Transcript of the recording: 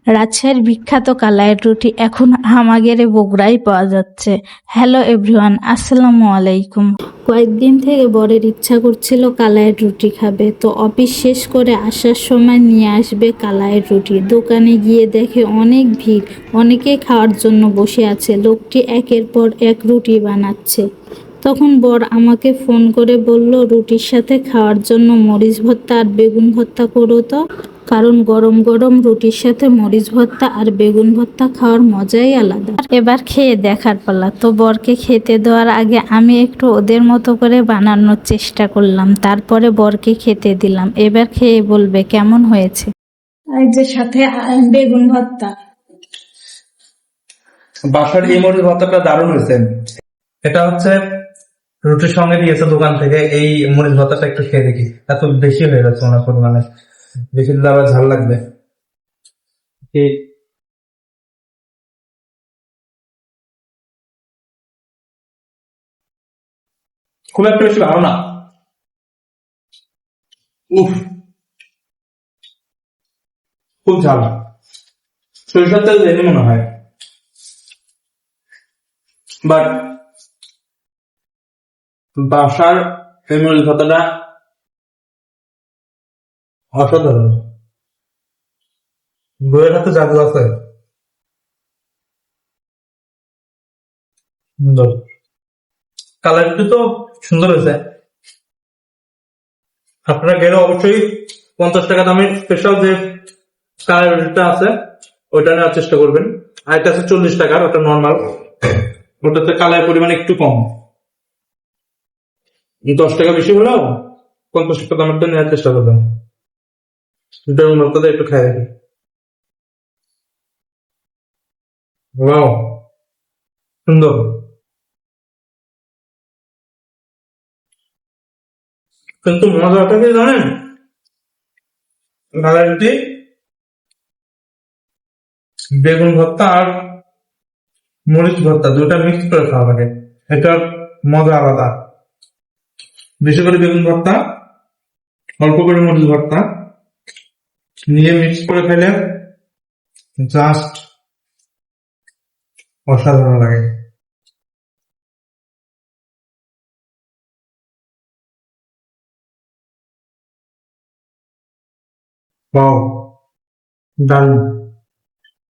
রাজশাহীর বিখ্যাত কালাইয়ের রুটি এখন হামাগেরে বগুড়ায় পাওয়া যাচ্ছে। হ্যালো এভরিওয়ান, আসসালামু আলাইকুম। কয়েকদিন থেকে বরের ইচ্ছা করছিল কালাইয়ের রুটি খাবে, তো অফিস শেষ করে আসার সময় নিয়ে আসবে কালাইয়ের রুটি। দোকানে গিয়ে দেখে অনেক ভিড়, অনেকেই খাওয়ার জন্য বসে আছে। লোকটি একের পর এক রুটি বানাচ্ছে। তখন বর আমাকে ফোন করে বলল, রুটির সাথে খাওয়ার জন্য মরিচ ভর্তা আর বেগুন ভর্তা করো তো, কারণ গরম গরম রুটির সাথে মরিচ ভর্তা আর বেগুন ভর্তা খাওয়ার মজাই আলাদা। এবার খেয়ে দেখার পালা। তো বরকে খেতে দেওয়ার আগে আমি একটু ওদের মতো করে বানানোর চেষ্টা করলাম, তারপরে বরকে খেতে দিলাম। এবার খেয়ে বলবে কেমন হয়েছে। এই যে সাথে বেগুন ভর্তা। বাসার এই মরিচ ভর্তাটা দারুণ হয়েছে। এটা হচ্ছে রুটির সঙ্গে দিয়েছে দোকান থেকে। এই মরিচ ভর্তাটা একটু খেয়ে দেখি, এত বেশি হয়ে গেছে ওনার পরিমাণে, বেশি দিলে আবার ঝাল লাগবে। খুব একটা বেশি ভালো না। উফ, খুব ঝাল। সরিষার তেল দেয়নি মনে হয়, বাট বাসার এই মরিচ ভর্তাটা অসাধারণ। বইয়ের হাতে জাদু আছে। সুন্দর কালারটি তো সুন্দর হয়েছে। আপনারা গেলে অবশ্যই 50 টাকা দামের স্পেশাল যে কালারটা আছে ওইটা নেওয়ার চেষ্টা করবেন। আর এটা আছে 40 টাকার, ওটা নর্মাল। ওটাতে কালারের পরিমাণ একটু কম, 10 টাকা বেশি হলেও 50 টাকা দামেরটা নেওয়ার চেষ্টা করবেন। বেগুন ভর্তাটা একটু খাই দেখি। ওয়াও, সুন্দর। কিন্তু মজাটা কি জানেন, কালারটি বেগুন ভর্তা আর মরিচ ভর্তা দুটা মিক্স করে খাওয়া লাগে, এটার মজা আলাদা। বেশি করে বেগুন ভর্তা, অল্প করে মরিচ ভর্তা নিয়ে মিক্স করে খেলে জাস্ট অসাধারণ লাগে। ওয়াও, দারুণ।